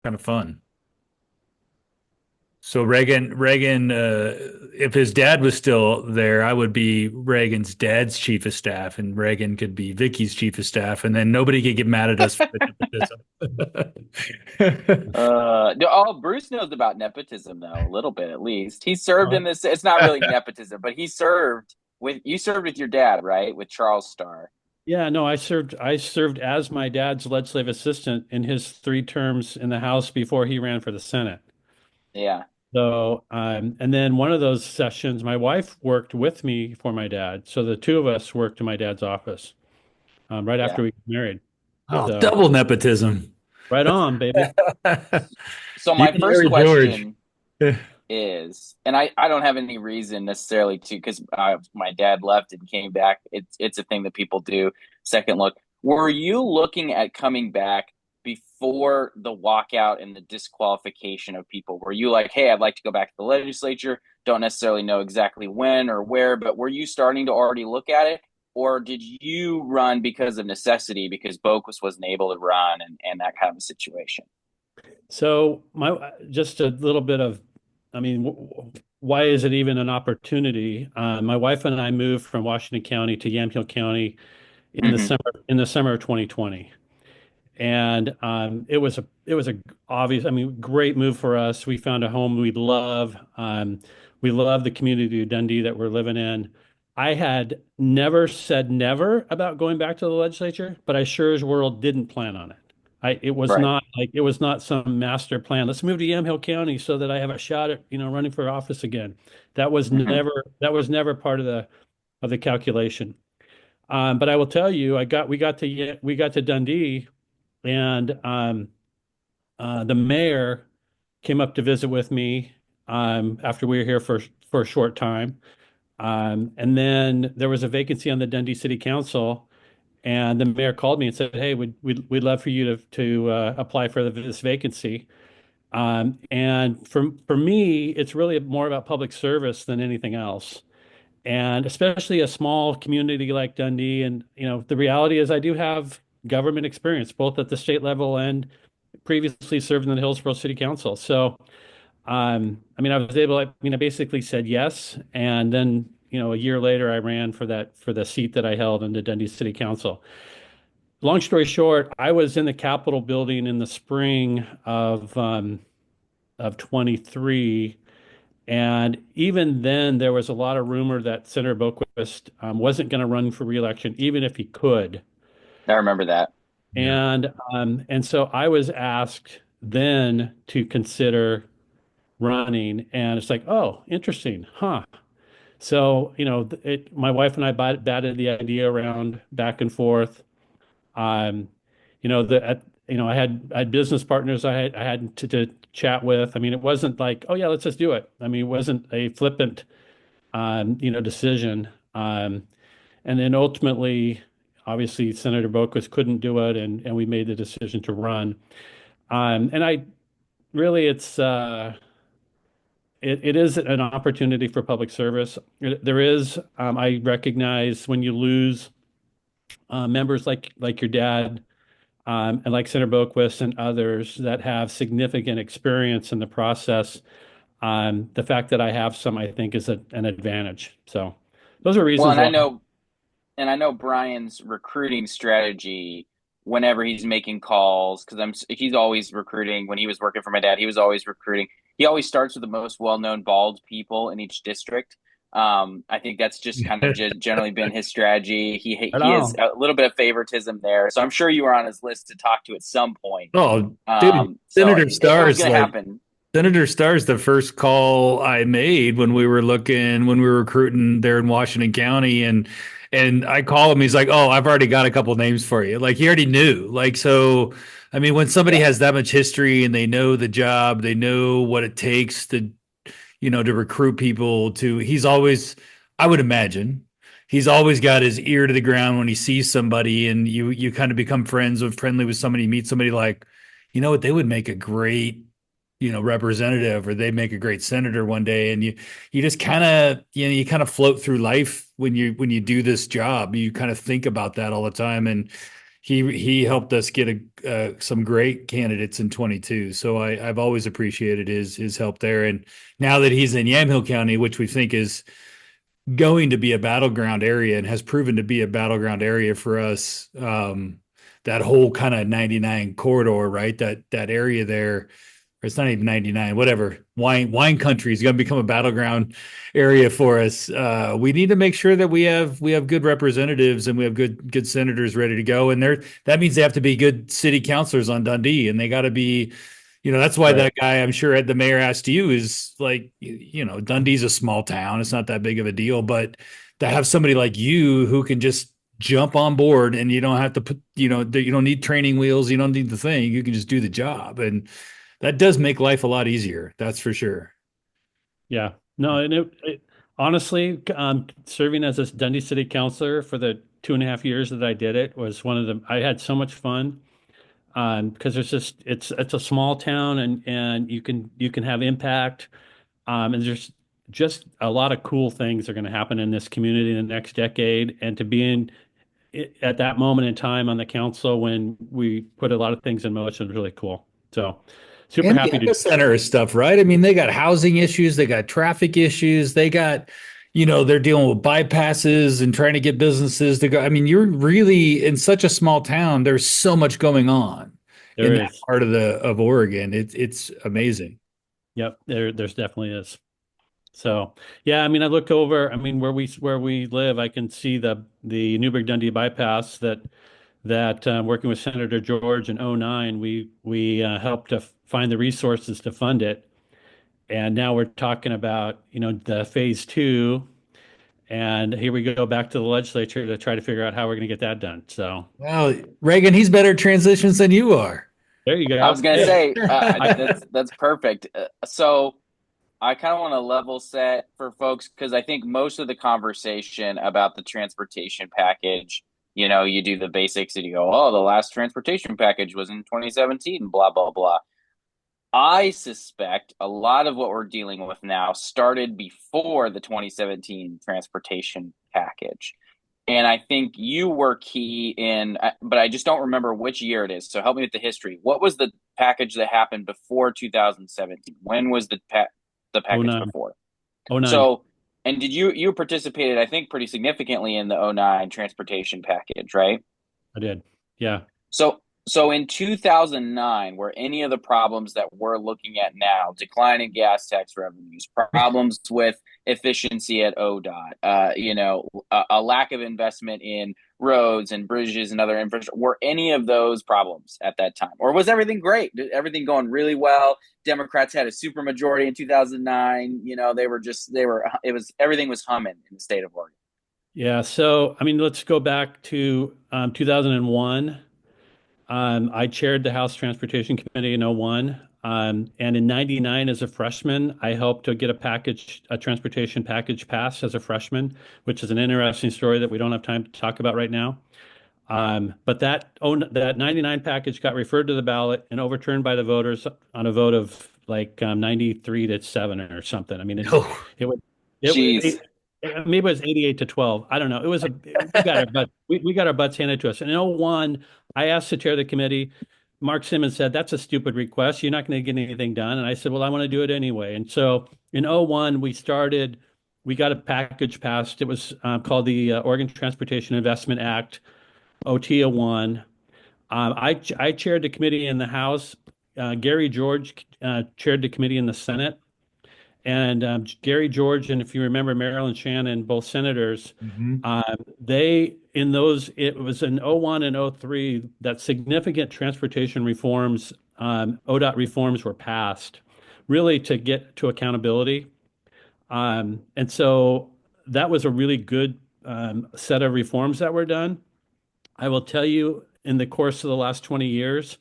Kind of fun. So Reagan, if his dad was still there, I would be Reagan's dad's chief of staff, and Reagan could be Vicky's chief of staff, and then nobody could get mad at us for the nepotism. Bruce knows about nepotism though, a little bit at least. He served Uh, in this. It's not really nepotism, but he served with you served with your dad, right? With Charles Starr. Yeah, no, I served as my dad's legislative assistant in his 3 terms in the House before he ran for the Senate. Yeah, So, and then one of those sessions, my wife worked with me for my dad. So the two of us worked in my dad's office right yeah. after we got married. oh, So double nepotism. right on, baby. So You my and first Harry George. question is, and I don't have any reason necessarily to, because my dad left and came back. It's a thing that people do. Second look. Were you looking at coming back before the walkout and the disqualification of people? Were you like, hey, I'd like to go back to the legislature? Don't necessarily know exactly when or where, but were you starting to already look at it? Or did you run because of necessity because Bokus wasn't able to run and that kind of a situation? So my just a little bit of, I mean, why is it even an opportunity? My wife and I moved from Washington County to Yamhill County Mm-hmm. in the summer of 2020. And it was a obvious, I mean, great move for us. We found a home we love. We love the community of Dundee that we're living in. I had never said never about going back to the legislature, but I sure as world didn't plan on it. It was Right. not like it was not some master plan. Let's move to Yamhill County so that I have a shot at, running for office again. Mm-hmm. That was never part of the calculation. But I will tell you, we got to Dundee and the mayor came up to visit with me after we were here for a short time. And then there was a vacancy on the Dundee City Council, and the mayor called me and said, "Hey, we'd love for you to apply for this vacancy." And for me, it's really more about public service than anything else. And especially a small community like Dundee. And, the reality is I do have government experience, both at the state level and previously served in the Hillsborough City Council. So, I mean, I basically said yes. And then, a year later, I ran for the seat that I held in the Dundee City Council. Long story short, I was in the Capitol building in the spring of 23. And even then, there was a lot of rumor that Senator Boquist wasn't going to run for reelection, even if he could. I remember that. Yeah. And so I was asked then to consider running, and it's like, oh, interesting, huh? So, my wife and I batted the idea around back and forth. Um, I had business partners I had to chat with. I mean, it wasn't like, oh yeah, let's just do it. I mean, it wasn't a flippant, decision. And then ultimately, obviously, Senator Boquist couldn't do it, and we made the decision to run. And I really, it is an opportunity for public service. There is, I recognize when you lose members like your dad and like Senator Boquist and others that have significant experience in the process. The fact that I have some, I think, is an advantage. So those are Well, reasons why. and I know Brian's recruiting strategy whenever he's making calls because he's always recruiting. When he was working for my dad, he was always recruiting. He always starts with the most well-known bald people in each district. I think that's just kind of generally been his strategy. Right He has on. a little bit of favoritism there, so I'm sure you were on his list to talk to at some point. Oh, dude, So it was going to happen. Senator Starr's the first call I made when we were recruiting there in Washington County, and I call him. He's like, "Oh, I've already got a couple names for you." Like he already knew. Like so, I mean, when somebody Yeah. has that much history and they know the job, they know what it takes to recruit people to. He's always, I would imagine, he's always got his ear to the ground when he sees somebody, and you kind of become friendly with somebody, meet somebody like, you know what, they would make a great representative, or they make a great senator one day, and you just kind of you kind of float through life when you do this job. You kind of think about that all the time, and he helped us get some great candidates in 22. So I've always appreciated his help there. And now that he's in Yamhill County, which we think is going to be a battleground area and has proven to be a battleground area for us, that whole kind of 99 corridor, right? That area there, or it's not even 99, whatever. Wine country is going to become a battleground area for us. We need to make sure that we have good representatives and we have good senators ready to go. And that means they have to be good city councilors on Dundee, and they got to be, that's why Right. that guy, I'm sure the mayor asked you, is like, Dundee's a small town. It's not that big of a deal, but to have somebody like you who can just jump on board, and you don't have to put, you don't need training wheels. You don't need the thing. You can just do the job. And that does make life a lot easier. That's for sure. Yeah. No, and honestly, serving as a Dundee City Councilor for the 2.5 years that I did it was I had so much fun. Because it's a small town, and you can have impact. And there's just a lot of cool things are going to happen in this community in the next decade. And to be at that moment in time on the council when we put a lot of things in motion was really cool. So super And the happy to. epicenter of stuff, right? I mean, they got housing issues, they got traffic issues, they got, they're dealing with bypasses and trying to get businesses to go. I mean, you're really in such a small town. There's so much going on There in that is. part of Oregon. It's amazing. Yep, there's definitely is. So yeah, I mean, I look over. I mean, where we live, I can see the Newburgh Dundee bypass that working with Senator George in '09, we helped to find the resources to fund it, and now we're talking about the phase two, and here we go back to the legislature to try to figure out how we're going to get that done. So Well, Reagan, he's better at transitions than you are. there you I was go. gonna Hey, say I that's perfect. So I kind of want to level set for folks because I think most of the conversation about the transportation package, you do the basics and you go, oh, the last transportation package was in 2017, blah, blah, blah. I suspect a lot of what we're dealing with now started before the 2017 transportation package. And I think you were key in, but I just don't remember which year it is. So help me with the history. What was the package that happened before 2017? When was the oh package nine, before? oh nine, So, and did you participated? I think pretty significantly in the '09 transportation package, right? I did. Yeah, So in 2009, were any of the problems that we're looking at now, declining gas tax revenues, problems with efficiency at ODOT, a lack of investment in roads and bridges and other infrastructure, were any of those problems at that time? Or was everything great? Did everything going really well? Democrats had a super majority in 2009. Everything was humming in the state of Oregon. yeah. So I mean, let's go back to 2001. I chaired the House Transportation Committee in '01. And in '99, as a freshman, I helped to get a transportation package passed as a freshman, which is an interesting story that we don't have time to talk about right now. But that '99 package got referred to the ballot and overturned by the voters on a vote of like 93-7 or something. I mean, Oh, it was Jeez. maybe it was 88-12. I don't know. It was we got our butts handed to us. And in '01, I asked to chair the committee. Mark Simmons said, "That's a stupid request. You're not going to get anything done." And I said, "Well, I want to do it anyway." And so in '01, we got a package passed. It was called the Oregon Transportation Investment Act, OTA 1. I chaired the committee in the House. Gary George chaired the committee in the Senate. And Gary George, and if you remember Marilyn Shannon, both senators, mhm. it was in '01 and '03 that significant transportation reforms, ODOT reforms were passed, really to get to accountability. And so that was a really good set of reforms that were done. I will tell you, in the course of the last 20 years,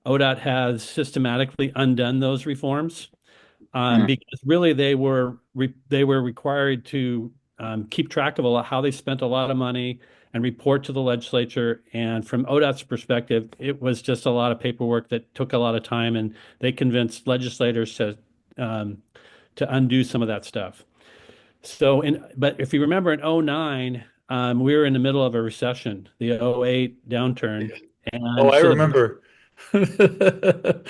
ODOT has systematically undone those reforms Mm. because really they were required to keep track of how they spent a lot of money and report to the legislature. And from ODOT's perspective, it was just a lot of paperwork that took a lot of time, and they convinced legislators um, to undo some of that stuff. But if you remember in '09, we were in the middle of a recession, the '08 downturn. Oh, And I so remember. the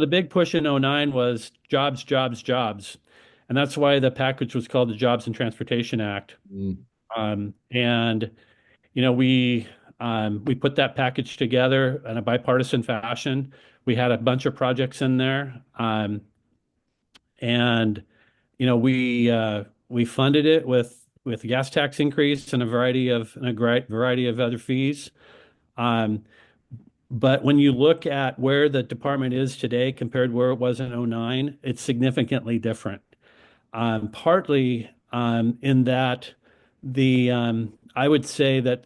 big push in '09 was jobs, jobs, jobs. And that's why the package was called the Jobs and Transportation Act. Mm. And we put that package together in a bipartisan fashion. We had a bunch of projects in there, and we funded it with gas tax increase and a variety of other fees. Um, but when you look at where the department is today compared to where it was in '09, it's significantly different. Partly in that I would say that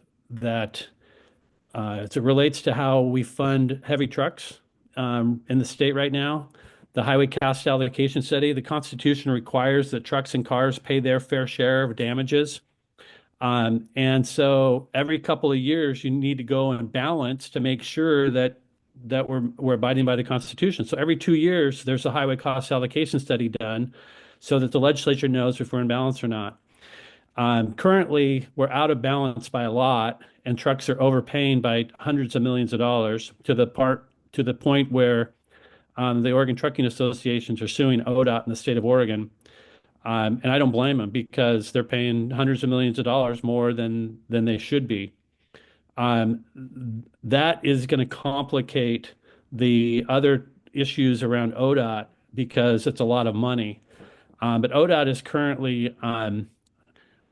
as it relates to how we fund heavy trucks in the state right now, the Highway Cost Allocation Study, the Constitution requires that trucks and cars pay their fair share of damages. And so every couple of years, you need to go and balance to make sure that we're abiding by the Constitution. So every 2 years, there's a highway cost allocation study done so that the legislature knows if we're in balance or not. Currently, we're out of balance by a lot, and trucks are overpaying by hundreds of millions of dollars to the point where the Oregon Trucking Associations are suing ODOT in the state of Oregon. And I don't blame them because they're paying hundreds of millions of dollars more than they should be. Um, that is going to complicate the other issues around ODOT because it's a lot of money. But ODOT is currently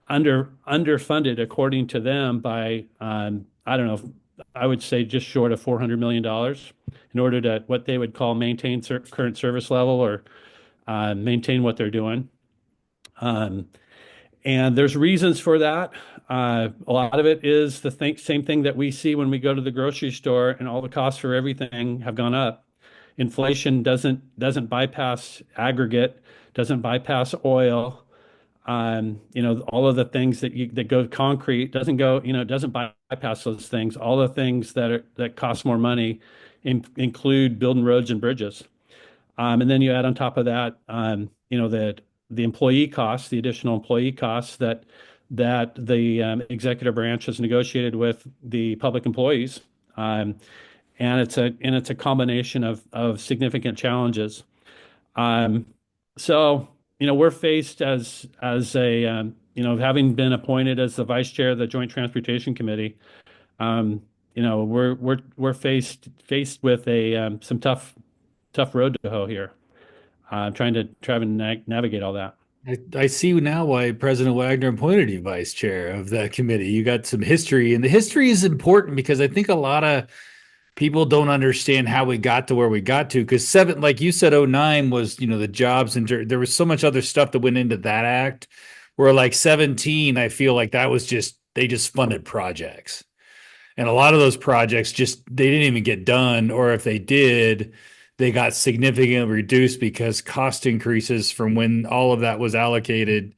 underfunded according to them by I don't know, I would say just short of $400 million in order to what they would call maintain current service level or maintain what they're doing. Um, and there's reasons for that. A lot of it is same thing that we see when we go to the grocery store, and all the costs for everything have gone up. Inflation doesn't bypass aggregate, doesn't bypass oil. All of the things that go concrete doesn't go, it doesn't bypass those things. All the things that cost more money include building roads and bridges. And then you add on top of that, the employee costs, the additional employee costs that the executive branch has negotiated with the public employees. Um, and it's a combination of significant challenges. Um, so, we're faced as a having been appointed as the vice chair of the Joint Transportation Committee. We're faced with a some tough road to hoe here. Trying to navigate all that. I see now why President Wagner appointed you vice chair of that committee. You got some history, and the history is important because I think a lot of people don't understand how we got to where we got to. Because seven, like you said, '09 was, the jobs, and there was so much other stuff that went into that act. Where like 17, I feel like that was just they just funded projects. And a lot of those projects just they didn't even get done, or if they did, they got significantly reduced because cost increases from when all of that was allocated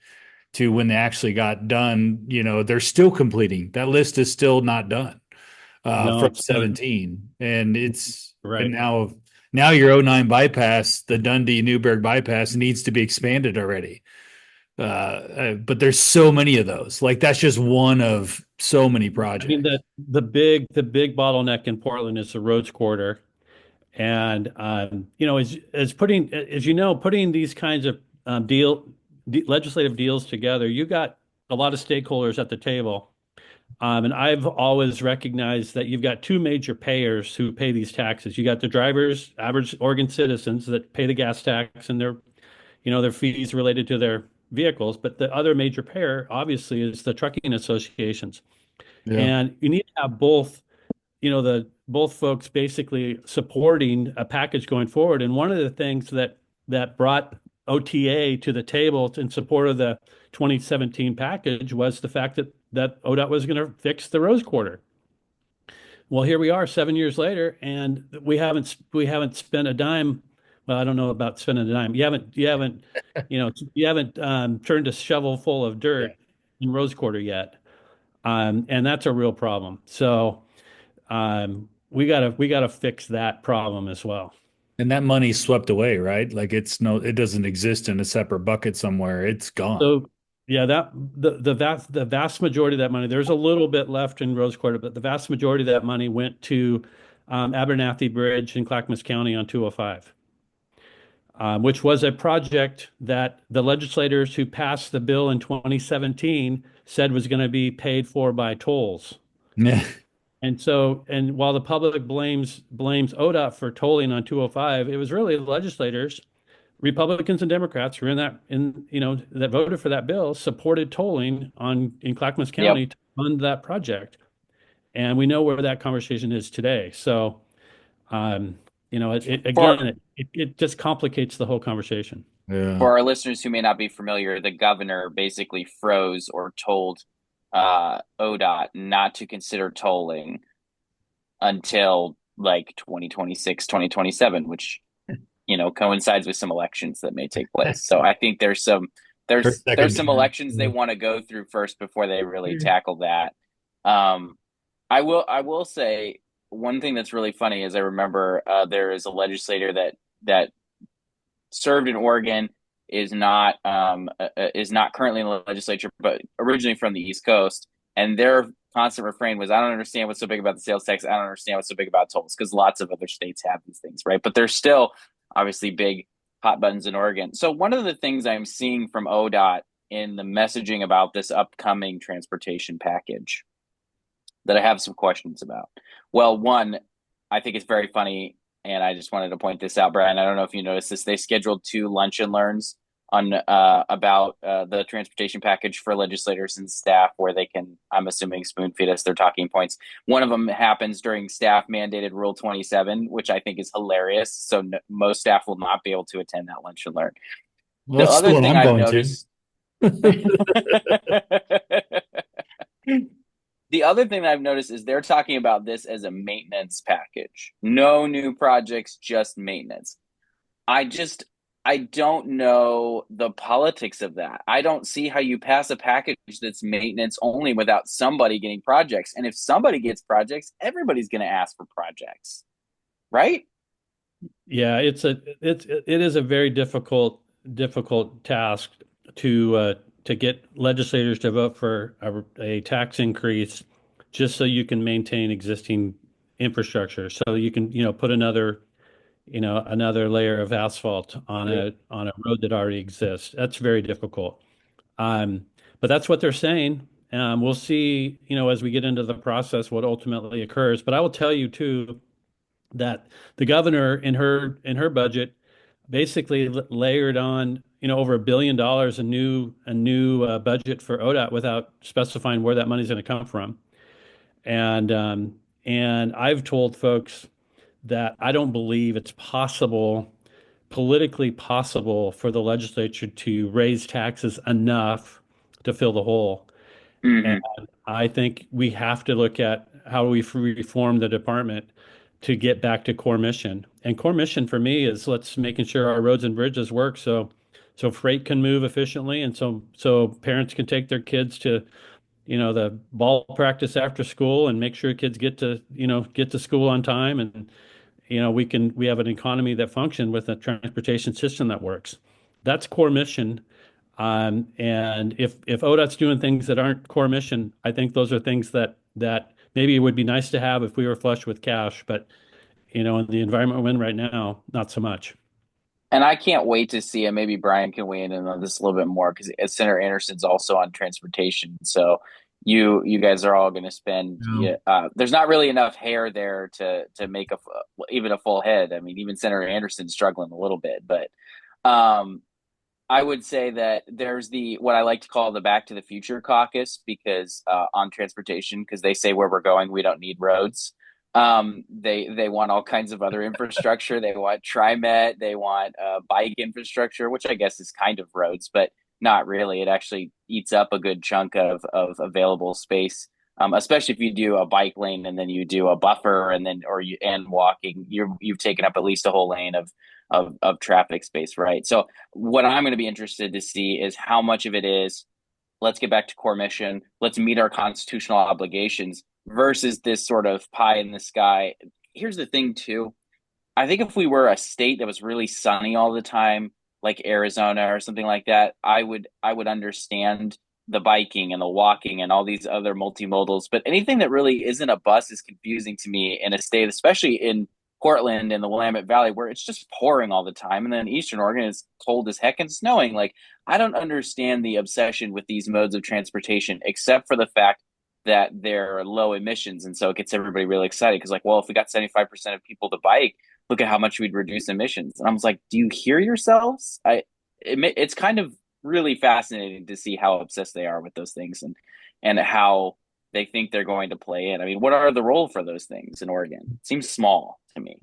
to when they actually got done. They're still completing. That list is still not done No, from it's not 17. And right. now your '09 bypass, the Dundee Newburgh bypass needs to be expanded already. But there's so many of those. Like that's just one of so many I mean, projects. the big bottleneck in Portland is the roads corridor. And putting these kinds of legislative deals together, you got a lot of stakeholders at the table. And I've always recognized that you've got two major payers who pay these taxes. You got the drivers, average Oregon citizens that pay the gas tax and their fees related to their vehicles. But the other major payer, obviously, is the trucking associations. Yeah. And you need to have the both folks basically supporting a package going forward. And one of the things that brought OTA to the table in support of the 2017 package was the fact that ODOT was going to fix the Rose Quarter. Well, here we are 7 years later, and we haven't spent a dime. Well, I don't know about spending a dime. You haven't turned a shovel full of Yeah. dirt in Rose Quarter yet, and that's a real problem. So we gotta fix that problem as well. And that money's swept away, right? Like it doesn't exist in a separate bucket somewhere. It's gone. So Yeah, that the vast majority of that money, there's a little bit left in Rose Quarter, but the vast majority of that money went to Abernathy Bridge in Clackamas County on 205, which was a project that the legislators who passed the bill in 2017 said was going to be paid for by tolls. Yeah. And so, and while the public blames ODOT for tolling on 205, it was really the legislators, Republicans and Democrats who are in that voted for that bill, supported tolling on in Clackamas Yep. County to fund that project. And we know where that conversation is today. So, um, For again, it just complicates the whole conversation. Yeah. for our listeners who may not be familiar, the governor basically froze or told ODOT not to consider tolling until like 2026, 2027, which coincides with some elections that may take place. So I think Her there's second some term. elections they want to go through first before they really tackle that. Um, I will say one thing that's really funny is I remember there is a legislator that served in Oregon, is not currently in the legislature, but originally from the East Coast, and their constant refrain was, "I don't understand what's so big about the sales tax. I don't understand what's so big about tolls," because lots of other states have these things, right? But they're still obviously big hot buttons in Oregon. So one of the things I'm seeing from ODOT in the messaging about this upcoming transportation package that I have some questions about. Well, one, I think it's very funny, and I just wanted to point this out, Brian. I don't know if you noticed this. They scheduled two lunch and learns on about the transportation package for legislators and staff, where they can, I'm assuming, spoon feed us their talking points. One of them happens during staff mandated Rule 27, which I think is hilarious. So most staff will not be able to attend that lunch and learn. Well, The that's the other one thing I'm I've going to. noticed. The other thing that I've noticed is they're talking about this as a maintenance package. No new projects, just maintenance. I just I don't know the politics of that. I don't see how you pass a package that's maintenance only without somebody getting projects. And if somebody gets projects, everybody's going to ask for projects, right? Yeah, it is a very difficult task to get legislators to vote for a tax increase just so you can maintain existing infrastructure, so you can, put another layer of asphalt on Yeah. a road that already exists. That's very difficult. Um, but that's what they're saying. We'll see, as we get into the process, what ultimately occurs. But I will tell you too that the governor in her budget basically layered on, over $1 billion a new budget for ODOT without specifying where that money's going to come from. And I've told folks that I don't believe it's politically possible for the legislature to raise taxes enough to fill the hole. And Mm-hmm. I think we have to look at how we reform the department to get back to core mission. And core mission for me is let's making sure our roads and bridges work so freight can move efficiently, and so parents can take their kids to, the ball practice after school and make sure kids get to school on time, and we have an economy that functions with a transportation system that works. That's core mission. And if ODOT's doing things that aren't core mission, I think those are things that maybe it would be nice to have if we were flush with cash, but in the environment we're in right now, not so much. And I can't wait to see it. Maybe Brian can weigh in on this a little bit more because Senator Anderson's also on transportation. So you guys are all going to spend. Yeah. Yeah, there's not really enough hair there to make even a full head. I mean, even Senator Anderson's struggling a little bit. But um, I would say that there's the what I like to call the Back to the Future caucus because on transportation, because they say where we're going, we don't need roads. They want all kinds of other infrastructure. They want TriMet. They want bike infrastructure, which I guess is kind of roads, but not really. It actually eats up a good chunk of available space. Especially if you do a bike lane and then you do a buffer and then or you and walking, you've taken up at least a whole lane of traffic space, right? So what I'm going to be interested to see is how much of it is let's get back to core mission, let's meet our constitutional obligations versus this sort of pie in the sky. Here's the thing, too. I think if we were a state that was really sunny all the time, like Arizona or something like that, I would understand the biking and the walking and all these other multimodals. But anything that really isn't a bus is confusing to me in a state, especially in Portland and the Willamette Valley, where it's just pouring all the time. And then Eastern Oregon is cold as heck and snowing. Like, I don't understand the obsession with these modes of transportation, except for the fact that they're low emissions. And so it gets everybody really excited because, like, well, if we got 75% of people to bike, look at how much we'd reduce emissions. And I was like, do you hear yourselves? It's kind of really fascinating to see how obsessed they are with those things, and how they think they're going to play in. I mean, what are the role for those things in Oregon? It seems small to me.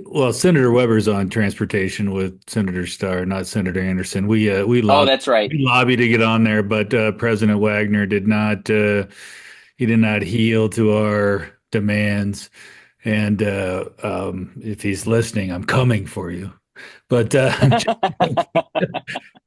Well, Senator Weber's on transportation with Senator Starr, not Senator Anderson. Oh, that's right. We lobbied to get on there, but President Wagner did not. He did not heal to our demands. And if he's listening, I'm coming for you. But I'm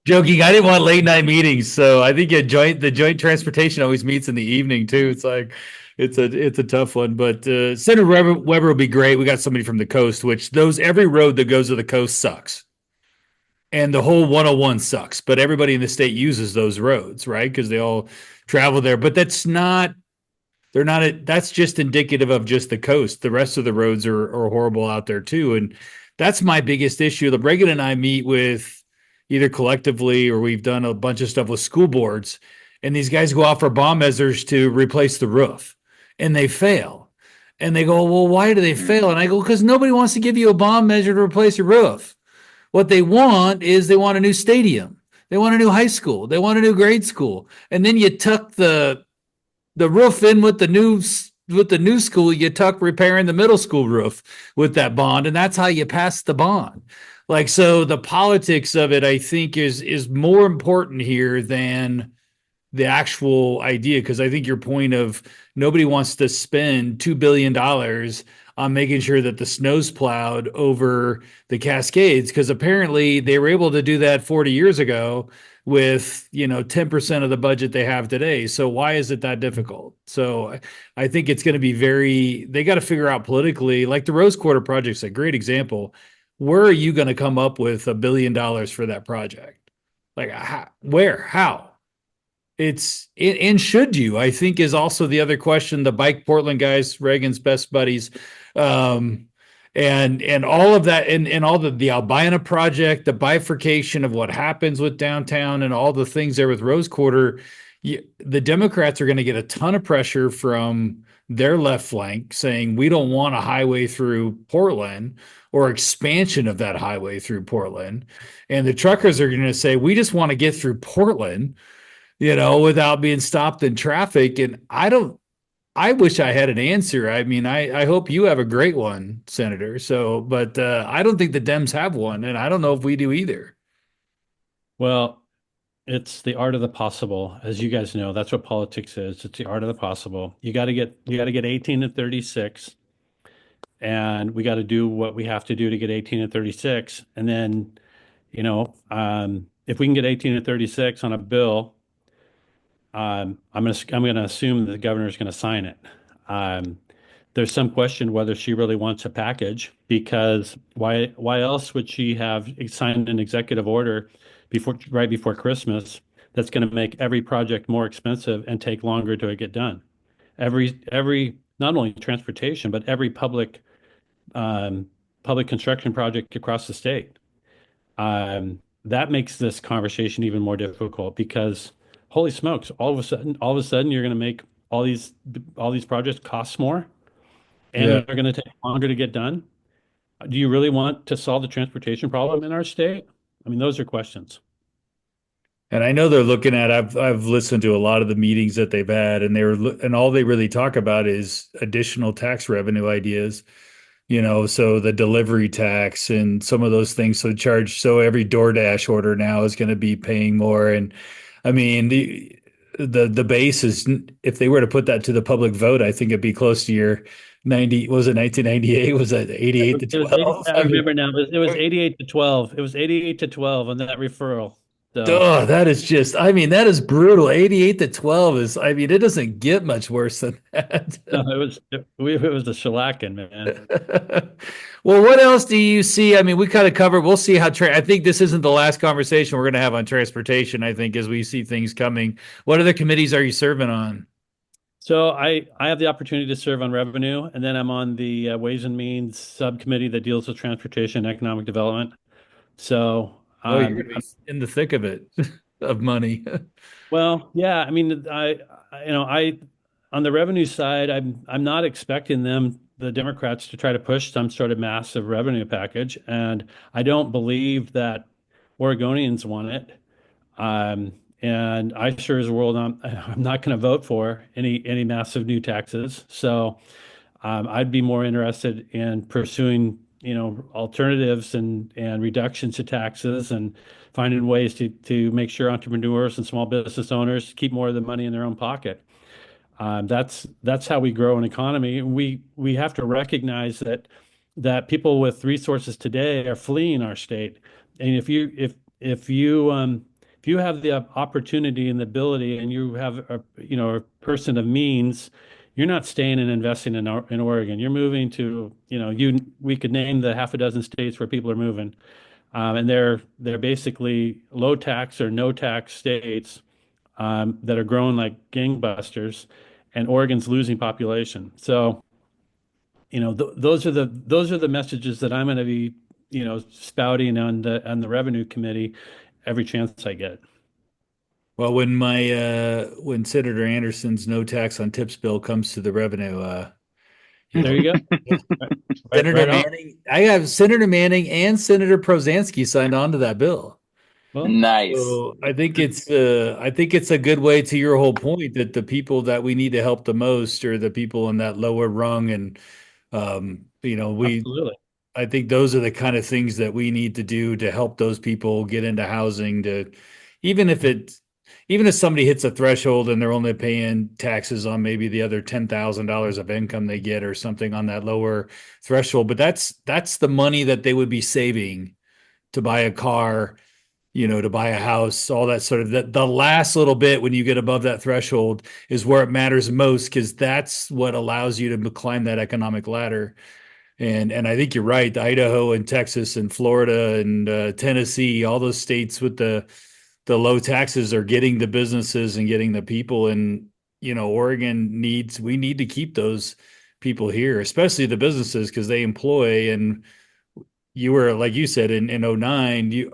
joking. I didn't want late night meetings, so I think the joint transportation always meets in the evening too. It's like it's a tough one, but Senator Weber will be great. We got somebody from the coast, which those every road that goes to the coast sucks, and the whole 101 sucks. But everybody in the state uses those roads, right? Because they all travel there. But that's not they're not that's just indicative of just the coast. The rest of the roads are horrible out there too, and that's my biggest issue. The Reagan and I meet with either collectively or we've done a bunch of stuff with school boards, and these guys go out for bond measures to replace the roof, and they fail. And they go, well, why do they fail? And I go, because nobody wants to give you a bond measure to replace your roof. What they want is they want a new stadium. They want a new high school. They want a new grade school. And then you tuck the roof in with the new school, you tuck repairing the middle school roof with that bond, and that's how you pass the bond. Like, so the politics of it, I think, is more important here than the actual idea, because I think your point of nobody wants to spend $2 billion on making sure that the snow's plowed over the Cascades, because apparently they were able to do that 40 years ago with 10% of the budget they have today. So why is it that difficult? So I think it's going to be they got to figure out politically, like the Rose Quarter project's a great example. Where are you going to come up with $1 billion for that project? Like, where, how? And should you, I think, is also the other question. The Bike Portland guys, Reagan's best buddies, um, and all of that, and all the Albina project, the bifurcation of what happens with downtown, and all the things there with Rose Quarter. The Democrats are going to get a ton of pressure from their left flank saying we don't want a highway through Portland or expansion of that highway through Portland, and the truckers are going to say we just want to get through Portland, without being stopped in traffic. And I wish I had an answer. I mean, I hope you have a great one, Senator. So, but I don't think the Dems have one, and I don't know if we do either. Well, it's the art of the possible. As you guys know, that's what politics is. It's the art of the possible. You got to get 18 to 36, and we got to do what we have to do to get 18 to 36. And then, if we can get 18 to 36 on a bill, I'm gonna assume that the governor is gonna sign it. Um, there's some question whether she really wants a package, because why else would she have signed an executive order right before Christmas that's going to make every project more expensive and take longer to get done? Every not only transportation, but every public construction project across the state. That makes this conversation even more difficult, because holy smokes, all of a sudden you're going to make all these projects cost more, and Yeah. they're going to take longer to get done. Do you really want to solve the transportation problem in our state? I mean, those are questions. And I know they're looking at. I've listened to a lot of the meetings that they've had, and and all they really talk about is additional tax revenue ideas. So the delivery tax and some of those things. So every DoorDash order now is going to be paying more. And I mean, the base is, if they were to put that to the public vote, I think it'd be close to your 90, was it 1998? Was that 88 to It was 80, 12? I I mean, remember now. It was 88 to 12. It was 88 to 12 on that referral. So Oh, that is just, I mean, that is brutal. 88 to 12 is, I mean, it doesn't get much worse than that. no, it was a shellacking, man. Well, what else do you see? I mean, we kind of covered, we'll see how, I think this isn't the last conversation we're going to have on transportation, I think, as we see things coming. What other committees are you serving on? So I have the opportunity to serve on revenue, and then I'm on the Ways and Means subcommittee that deals with transportation and economic development. So, Oh, you're going to be in the thick of it, of money. well, yeah, I mean, I on the revenue side, I'm not expecting the Democrats, to try to push some sort of massive revenue package, and I don't believe that Oregonians want it. And I sure as world, I'm not going to vote for any massive new taxes. So. I'd be more interested in pursuing, alternatives and reductions to taxes and finding ways to make sure entrepreneurs and small business owners keep more of the money in their own pocket. That's how we grow an economy. We have to recognize that people with resources today are fleeing our state. And if you have the opportunity and the ability, and you have a person of means, you're not staying and investing in Oregon. You're moving to, we could name the half a dozen states where people are moving, and they're basically low tax or no tax states, that are growing like gangbusters, and Oregon's losing population. So, those are the messages that I'm going to be, spouting on the revenue committee every chance I get. Well, when Senator Anderson's no tax on tips bill comes to the revenue, you There know, you go. Right, right, Senator right on. Manning, I have Senator Manning and Senator Prozansky signed on to that bill. Well, Nice. So I think it's a good way to your whole point that the people that we need to help the most are the people in that lower rung. And we absolutely. I think those are the kind of things that we need to do to help those people get into housing, to even if it even if somebody hits a threshold and they're only paying taxes on maybe the other $10,000 of income they get or something on that lower threshold, but that's the money that they would be saving to buy a car, to buy a house, all that sort of the last little bit when you get above that threshold is where it matters most, because that's what allows you to climb that economic ladder. And I think you're right. Idaho and Texas and Florida and Tennessee, all those states with the low taxes are getting the businesses and getting the people. And Oregon we need to keep those people here, especially the businesses, because they employ. And you were, like you said, in '09,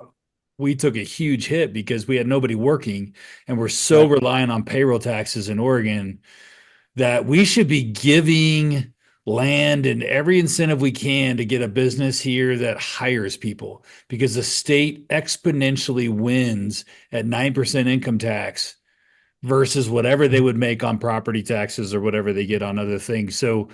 we took a huge hit because we had nobody working, and we're so Right. reliant on payroll taxes in Oregon that we should be giving land and every incentive we can to get a business here that hires people, because the state exponentially wins at 9% income tax versus whatever they would make on property taxes or whatever they get on other things. So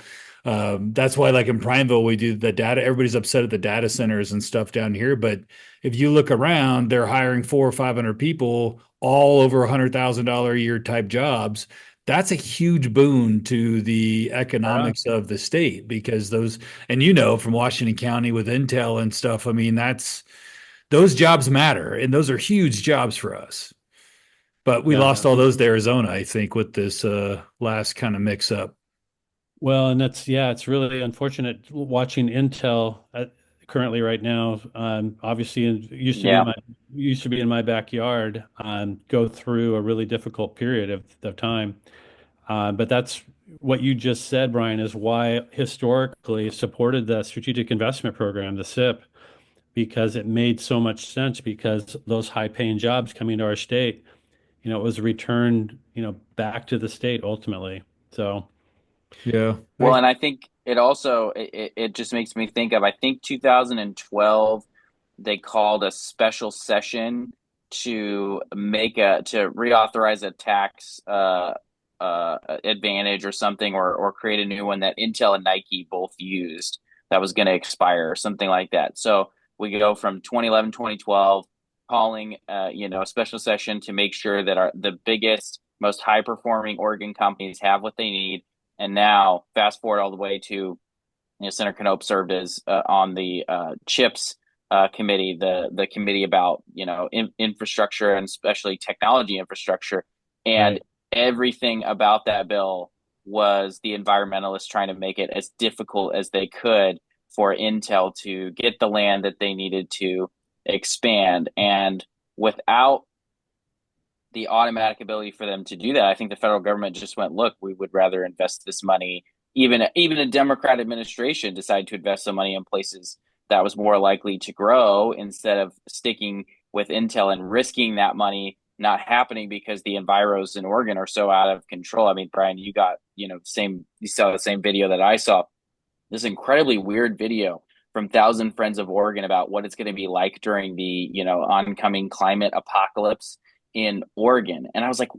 that's why, like in Prineville, we do the data. Everybody's upset at the data centers and stuff down here, but if you look around, they're hiring 400 or 500 people, all over $100,000 a year type jobs. That's a huge boon to the Right on. economics of the state, because those, and from Washington County with Intel and stuff, I mean, those jobs matter, and those are huge jobs for us. But we Yeah. lost all those to Arizona, I think, with this last kind of mix up. Well, and yeah, it's really unfortunate watching Intel currently right now. Obviously, it Yeah. used to be in my backyard. Go through a really difficult period of time. But that's what you just said, Brian, is why historically supported the Strategic Investment Program, the SIP, because it made so much sense, because those high-paying jobs coming to our state, it was returned, back to the state ultimately. So. Yeah. Well, and I think it also it just makes me think of, I think 2012 they called a special session to reauthorize a tax advantage or something, or create a new one that Intel and Nike both used that was going to expire or something like that. So we go from 2011 2012 calling a special session to make sure that the biggest, most high performing Oregon companies have what they need. And now, fast forward all the way to, Senator Knope served as on the CHIPS committee, the committee about infrastructure and especially technology infrastructure, and Right. everything about that bill was the environmentalists trying to make it as difficult as they could for Intel to get the land that they needed to expand. And without the automatic ability for them to do that, I think the federal government just went, look, we would rather invest this money. Even a Democrat administration decided to invest some money in places that was more likely to grow instead of sticking with Intel and risking that money not happening because the enviros in Oregon are so out of control. I mean, Brian, you got, you saw the same video that I saw, this incredibly weird video from Thousand Friends of Oregon about what it's going to be like during the oncoming climate apocalypse in Oregon. And I was like,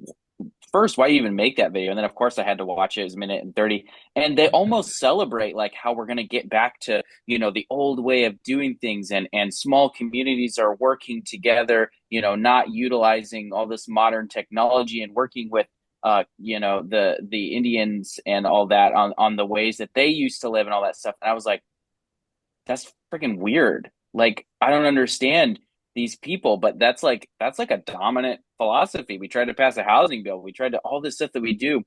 first, why even make that video? And then of course I had to watch it. It was a minute and 30. And they almost celebrate like how we're gonna get back to, the old way of doing things, and small communities are working together, not utilizing all this modern technology and working with the Indians and all that on the ways that they used to live and all that stuff. And I was like, that's freaking weird. Like, I don't understand these people, but that's like a dominant philosophy. We tried to pass a housing bill. We tried to all this stuff that we do.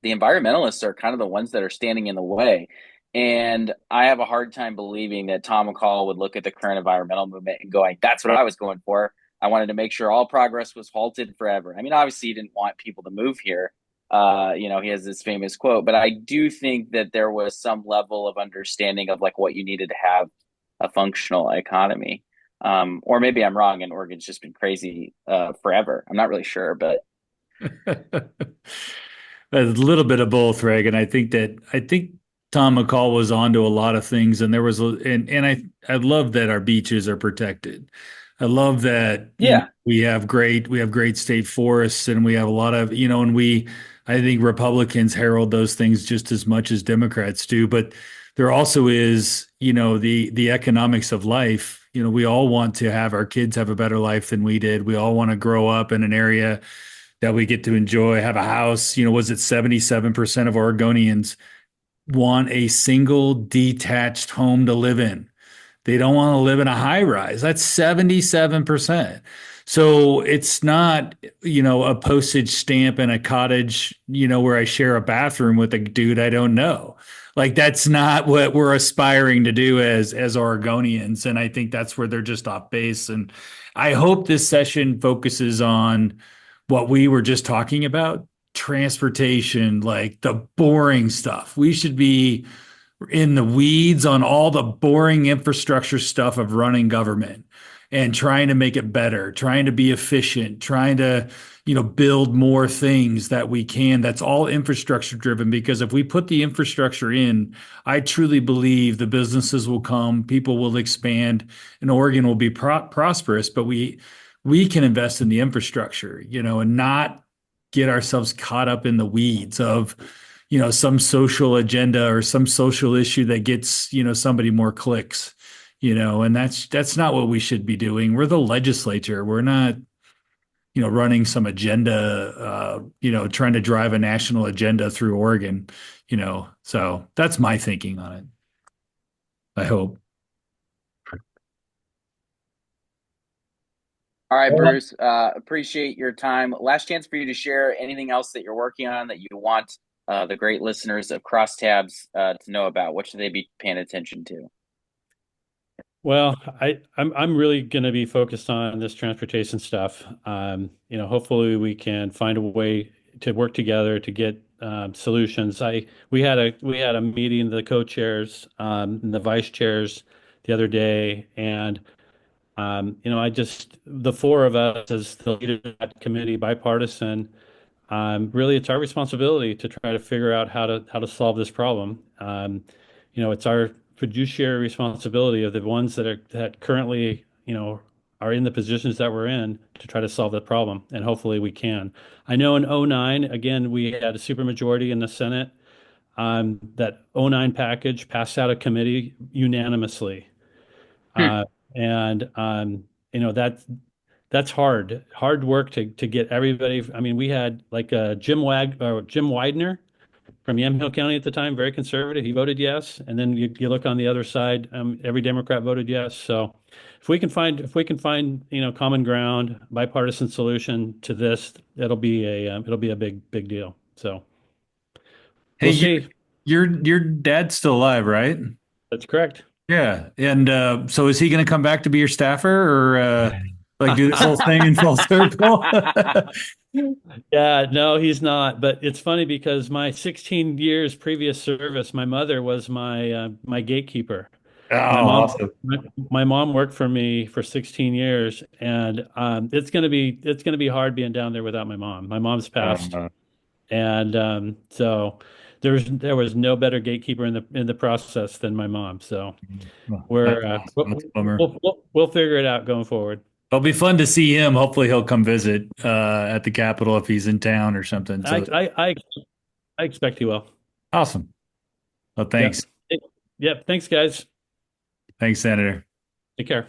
The environmentalists are kind of the ones that are standing in the way. And I have a hard time believing that Tom McCall would look at the current environmental movement and going, that's what I was going for. I wanted to make sure all progress was halted forever. I mean, obviously, he didn't want people to move here. He has this famous quote, but I do think that there was some level of understanding of like what you needed to have a functional economy. Or maybe I'm wrong and Oregon's just been crazy forever. I'm not really sure, but A little bit of both, Reagan. I think Tom McCall was onto a lot of things, and there was and I love that our beaches are protected. I love that yeah. we have great state forests, and we have a lot of and we I think Republicans herald those things just as much as Democrats do, but there also is the economics of life. We all want to have our kids have a better life than we did. We all want to grow up in an area that we get to enjoy, have a house. Was it 77% of Oregonians want a single detached home to live in? They don't want to live in a high rise. That's 77%. So it's not, a postage stamp in a cottage, where I share a bathroom with a dude I don't know. Like that's not what we're aspiring to do as Oregonians. And I think that's where they're just off base. And I hope this session focuses on what we were just talking about, transportation, like the boring stuff. We should be in the weeds on all the boring infrastructure stuff of running government and trying to make it better, trying to be efficient, trying to, build more things that we can. That's all infrastructure driven because if we put the infrastructure in, I truly believe the businesses will come, people will expand, and Oregon will be prosperous. But we can invest in the infrastructure, and not get ourselves caught up in the weeds of some social agenda or some social issue that gets somebody more clicks, and that's not what we should be doing. We're the legislature. We're not running some agenda, trying to drive a national agenda through Oregon, so that's my thinking on it. I hope. All right, All right. Bruce. Appreciate your time. Last chance for you to share anything else that you're working on that you want the great listeners of Crosstabs to know about. What should they be paying attention to? Well, I'm really going to be focused on this transportation stuff. Hopefully we can find a way to work together to get solutions. We had a meeting, the co-chairs and the vice chairs the other day, and I just the four of us as the leader of that committee, bipartisan. Really, it's our responsibility to try to figure out how to solve this problem. It's our fiduciary responsibility of the ones that currently, are in the positions that we're in to try to solve that problem, and hopefully we can. I know in '09, again, we had a supermajority in the Senate. That '09 package passed out of committee unanimously. Hmm. Uh, and that's hard work to get everybody. I mean, we had like Jim Widener. from Yamhill County at the time, very conservative. He voted yes, and then you look on the other side, every Democrat voted yes. So if we can find common ground, bipartisan solution to this, it'll be a big deal. So Hey, we'll see. your dad's still alive, right? That's correct. Yeah. And so is he going to come back to be your staffer or like do this whole thing in full circle? Yeah, no, he's not. But it's funny because my 16 years previous service, my mother was my gatekeeper. Oh, My mom, awesome. my mom worked for me for 16 years, and it's gonna be hard being down there without my mom. My mom's passed, Uh, and so there was no better gatekeeper in the process than my mom. So well, that's we're awesome. That's a bummer. we'll figure it out going forward. It'll be fun to see him. Hopefully he'll come visit at the Capitol if he's in town or something. I So I I, I expect he will. awesome. Well, Yep. thanks. Yep. Thanks, guys. Thanks, Senator. Take care.